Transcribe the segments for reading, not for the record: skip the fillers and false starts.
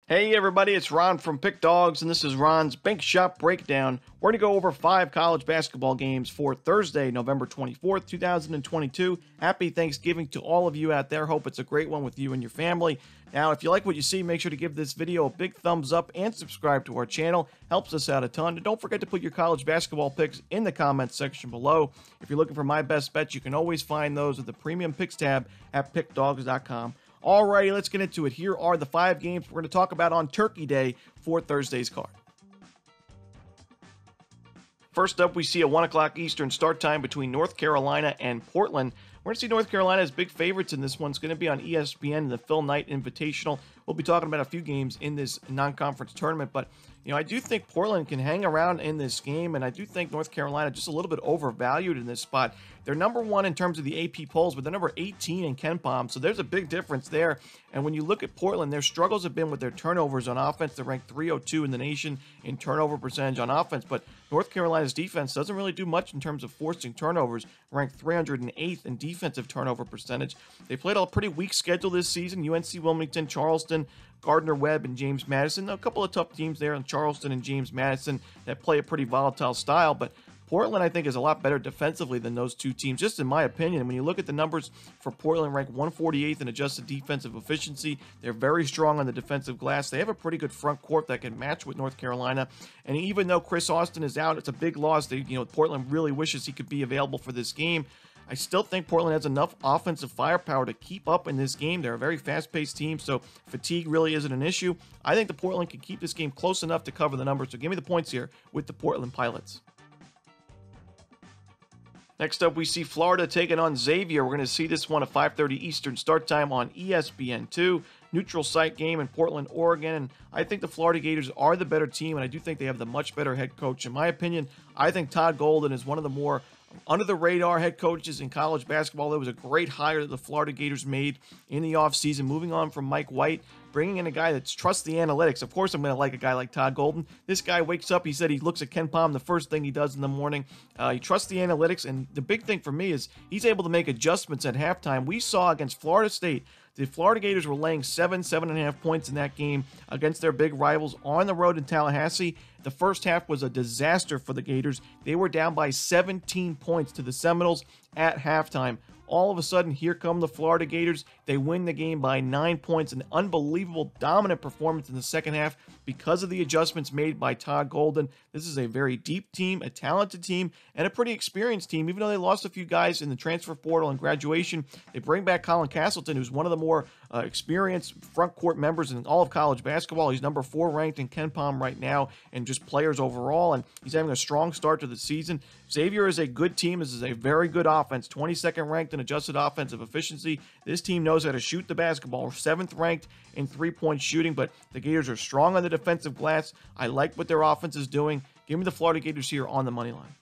Hey everybody, it's Ron from Pick Dawgz, and this is Ron's Bank Shop Breakdown. We're going to go over 5 college basketball games for Thursday, November 24th, 2022. Happy Thanksgiving to all of you out there. Hope it's a great one with you and your family. Now, if you like what you see, make sure to give this video a big thumbs up and subscribe to our channel. Helps us out a ton. And don't forget to put your college basketball picks in the comments section below. If you're looking for my best bets, you can always find those at the Premium Picks tab at pickdawgz.com. Alrighty, let's get into it. Here are the 5 games we're going to talk about on Turkey Day for Thursday's card. First up, we see a 1 o'clock Eastern start time between North Carolina and Portland. We're going to see North Carolina as big favorites in this one. It's going to be on ESPN in the Phil Knight Invitational. We'll be talking about a few games in this non-conference tournament, but I do think Portland can hang around in this game, and I do think North Carolina just a little bit overvalued in this spot. They're number 1 in terms of the AP polls, but they're number 18 in KenPom, so there's a big difference there. And when you look at Portland, their struggles have been with their turnovers on offense. They're ranked 302 in the nation in turnover percentage on offense, but North Carolina's defense doesn't really do much in terms of forcing turnovers, ranked 308th in defensive turnover percentage. They played a pretty weak schedule this season. UNC Wilmington, Charleston, Gardner-Webb, and James Madison. A couple of tough teams there in Charleston and James Madison that play a pretty volatile style, but Portland, I think, is a lot better defensively than those two teams, just in my opinion. When you look at the numbers for Portland, ranked 148th in adjusted defensive efficiency. They're very strong on the defensive glass. They have a pretty good front court that can match with North Carolina. And even though Chris Austin is out, it's a big loss. Portland really wishes he could be available for this game. I still think Portland has enough offensive firepower to keep up in this game. They're a very fast-paced team, so fatigue really isn't an issue. I think the Portland can keep this game close enough to cover the numbers, so give me the points here with the Portland Pilots. Next up, we see Florida taking on Xavier. We're going to see this one at 5:30 Eastern start time on ESPN2. Neutral site game in Portland, Oregon. And I think the Florida Gators are the better team, and I do think they have the much better head coach. In my opinion, I think Todd Golden is one of the more under-the-radar head coaches in college basketball. That was a great hire that the Florida Gators made in the offseason, moving on from Mike White, bringing in a guy that trusts the analytics. Of course, I'm going to like a guy like Todd Golden. This guy wakes up, he said he looks at KenPom the first thing he does in the morning. He trusts the analytics, and the big thing for me is he's able to make adjustments at halftime. We saw against Florida State, the Florida Gators were laying 7.5 points in that game against their big rivals on the road in Tallahassee. The first half was a disaster for the Gators. They were down by 17 points to the Seminoles at halftime. All of a sudden, here come the Florida Gators. They win the game by 9 points. An unbelievable, dominant performance in the second half because of the adjustments made by Todd Golden. This is a very deep team, a talented team, and a pretty experienced team. Even though they lost a few guys in the transfer portal and graduation, they bring back Colin Castleton, who's one of the more experienced front court members in all of college basketball. He's number 4 ranked in KenPom right now, and just players overall, and he's having a strong start to the season. Xavier is a good team. This is a very good offense, 22nd ranked in adjusted offensive efficiency. This team knows how to shoot the basketball. 7th ranked in three-point shooting, but the Gators are strong on the defensive glass. I like what their offense is doing. Give me the Florida Gators here on the money line.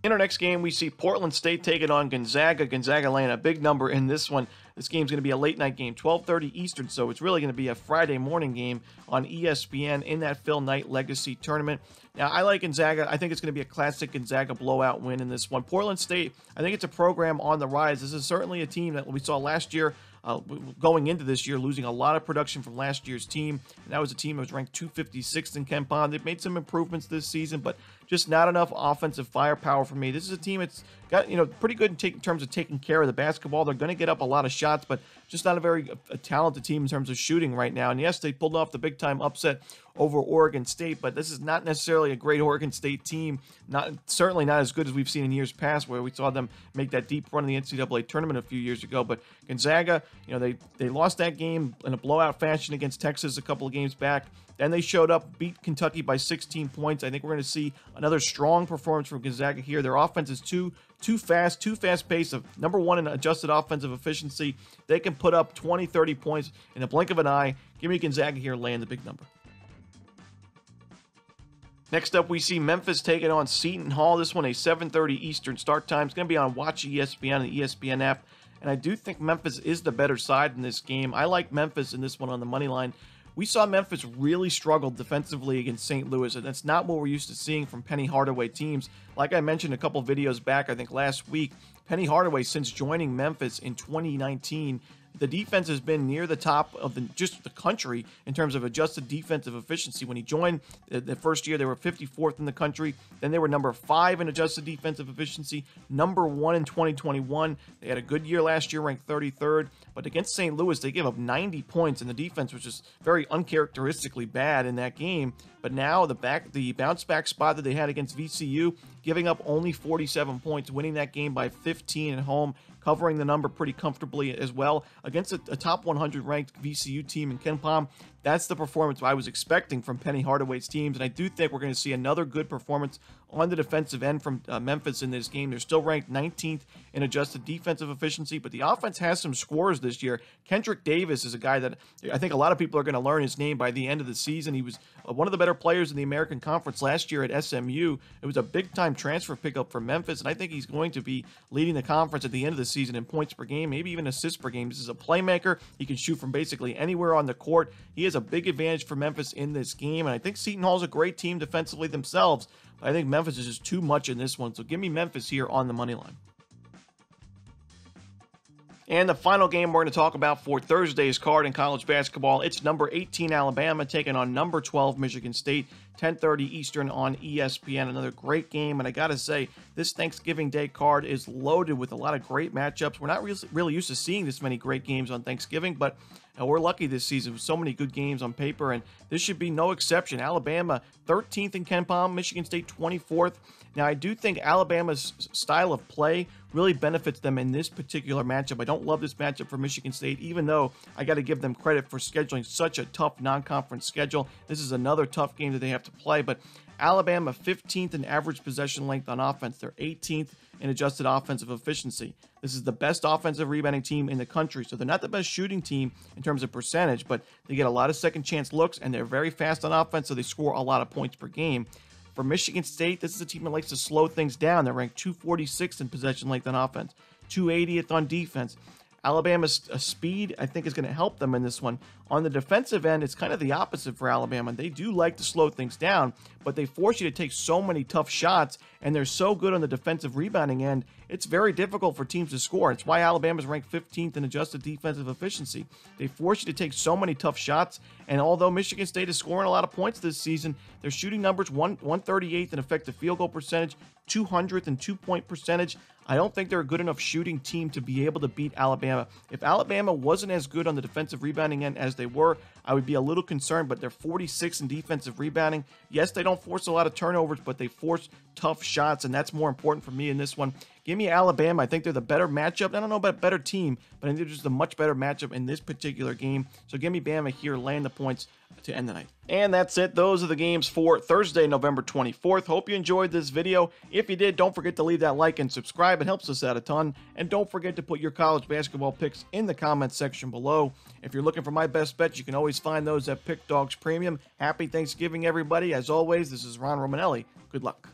In our next game, we see Portland State taking on Gonzaga. Gonzaga laying a big number in this one. This game's going to be a late-night game, 12:30 Eastern, so it's really going to be a Friday morning game on ESPN in that Phil Knight Legacy Tournament. Now, I like Gonzaga. I think it's going to be a classic Gonzaga blowout win in this one. Portland State, I think it's a program on the rise. This is certainly a team that we saw last year, going into this year, losing a lot of production from last year's team. And that was a team that was ranked 256th in KenPom. They've made some improvements this season, but just not enough offensive firepower for me. This is a team that's got, pretty good in terms of taking care of the basketball. They're going to get up a lot of shots, but just not a very talented team in terms of shooting right now. And yes, they pulled off the big-time upset over Oregon State, but this is not necessarily a great Oregon State team. Certainly not as good as we've seen in years past, where we saw them make that deep run in the NCAA tournament a few years ago. But Gonzaga, they lost that game in a blowout fashion against Texas a couple of games back. Then they showed up, beat Kentucky by 16 points. I think we're going to see another strong performance from Gonzaga here. Their offense is too fast pace of number 1 in adjusted offensive efficiency. They can put up 20, 30 points in the blink of an eye. Give me Gonzaga here laying the big number. Next up, we see Memphis taking on Seton Hall. This one, a 7:30 Eastern start time. It's going to be on Watch ESPN and the ESPN app. And I do think Memphis is the better side in this game. I like Memphis in this one on the money line. We saw Memphis really struggle defensively against St. Louis, and that's not what we're used to seeing from Penny Hardaway teams. Like I mentioned a couple videos back, I think last week, Penny Hardaway, since joining Memphis in 2019, the defense has been near the top of just the country in terms of adjusted defensive efficiency. When he joined the first year, they were 54th in the country. Then they were number 5 in adjusted defensive efficiency, number 1 in 2021. They had a good year last year, ranked 33rd. But against St. Louis, they gave up 90 points, and the defense was just very uncharacteristically bad in that game. But now the bounce back spot that they had against VCU, giving up only 47 points, winning that game by 15 at home, covering the number pretty comfortably as well against a top 100 ranked VCU team in KenPom. That's the performance I was expecting from Penny Hardaway's teams, and I do think we're going to see another good performance on the defensive end from Memphis in this game. They're still ranked 19th in adjusted defensive efficiency, but the offense has some scores this year. Kendrick Davis is a guy that I think a lot of people are going to learn his name by the end of the season. He was one of the better players in the American Conference last year at SMU. It was a big-time transfer pickup for Memphis, and I think he's going to be leading the conference at the end of the season in points per game, maybe even assists per game. This is a playmaker. He can shoot from basically anywhere on the court. He has a big advantage for Memphis in this game, and I think Seton Hall's a great team defensively themselves, but I think Memphis is just too much in this one, so give me Memphis here on the money line. And the final game we're going to talk about for Thursday's card in college basketball, it's number 18 Alabama taking on number 12 Michigan State, 10:30 Eastern on ESPN. Another great game, and I got to say, this Thanksgiving Day card is loaded with a lot of great matchups. We're not really used to seeing this many great games on Thanksgiving, but we're lucky this season with so many good games on paper, and this should be no exception. Alabama 13th in KenPom, Michigan State 24th. Now, I do think Alabama's style of play really benefits them in this particular matchup. I don't love this matchup for Michigan State, even though I got to give them credit for scheduling such a tough non-conference schedule. This is another tough game that they have to play, but Alabama 15th in average possession length on offense. They're 18th in adjusted offensive efficiency. This is the best offensive rebounding team in the country, so they're not the best shooting team in terms of percentage, but they get a lot of second chance looks, and they're very fast on offense, so they score a lot of points per game. For Michigan State, this is a team that likes to slow things down. They're ranked 246th in possession length on offense, 280th on defense. Alabama's speed, I think, is going to help them in this one. On the defensive end, it's kind of the opposite for Alabama. They do like to slow things down, but they force you to take so many tough shots, and they're so good on the defensive rebounding end, it's very difficult for teams to score. It's why Alabama's ranked 15th in adjusted defensive efficiency. They force you to take so many tough shots, and although Michigan State is scoring a lot of points this season, their shooting numbers 138th in effective field goal percentage, 200th in two-point percentage. I don't think they're a good enough shooting team to be able to beat Alabama. If Alabama wasn't as good on the defensive rebounding end as they were, I would be a little concerned, but they're 46 in defensive rebounding. Yes, they don't force a lot of turnovers, but they force tough shots, and that's more important for me in this one. Give me Alabama. I think they're the better matchup. I don't know about a better team, but I think they're just a much better matchup in this particular game. So give me Bama here, laying the points to end the night. And that's it. Those are the games for Thursday, November 24th. Hope you enjoyed this video. If you did, don't forget to leave that like and subscribe. It helps us out a ton. And don't forget to put your college basketball picks in the comments section below. If you're looking for my best bets, you can always find those at Pickdawgz Premium. Happy Thanksgiving, everybody. As always, this is Ron Romanelli. Good luck.